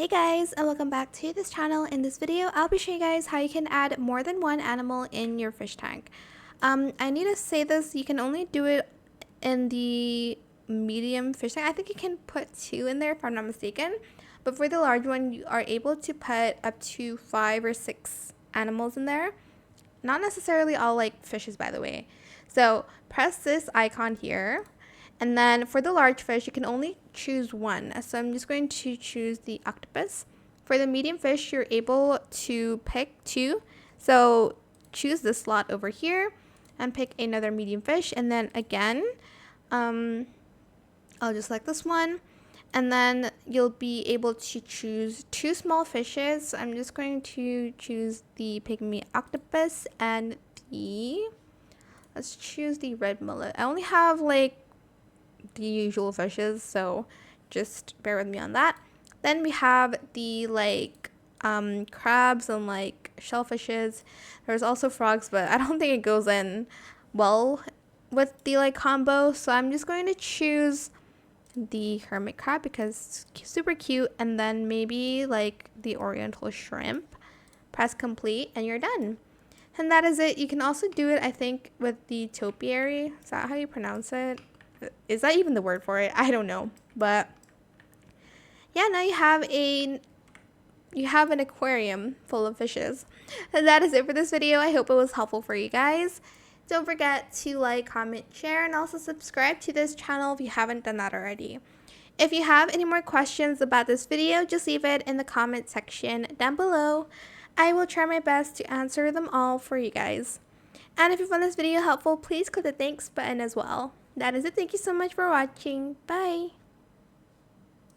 Hey guys, and welcome back to this channel. In this video, I'll be showing you guys how you can add more than one animal in your fish tank. I need to say this, you can only do it in the medium fish tank. I think you can put 2 in there if I'm not mistaken. But for the large one, you are able to put up to 5 or 6 animals in there. Not necessarily all like fishes, by the way. So press this icon here. And then for the large fish, you can only choose one. So I'm just going to choose the octopus. For the medium fish, you're able to pick 2. So choose the slot over here and pick another medium fish. And then again, I'll just select this one. And then you'll be able to choose 2 small fishes. So I'm just going to choose the pygmy octopus and let's choose the red mullet. I only have like the usual fishes, so just bear with me on that. Then we have the crabs and like shellfishes. There's also frogs, but I don't think it goes in well with the combo, so I'm just going to choose the hermit crab because it's super cute. And then maybe like the oriental shrimp. Press complete and you're done. And that is it. You can also do it, I think, with the topiary. Is that how you pronounce it? Is that even the word for it? I don't know. But yeah, now you have an aquarium full of fishes. And that is it for this video. I hope it was helpful for you guys. Don't forget to like, comment, share, and also subscribe to this channel if you haven't done that already. If you have any more questions about this video, just leave it in the comment section down below. I will try my best to answer them all for you guys. And if you found this video helpful, please click the thanks button as well. That is it. Thank you so much for watching. Bye.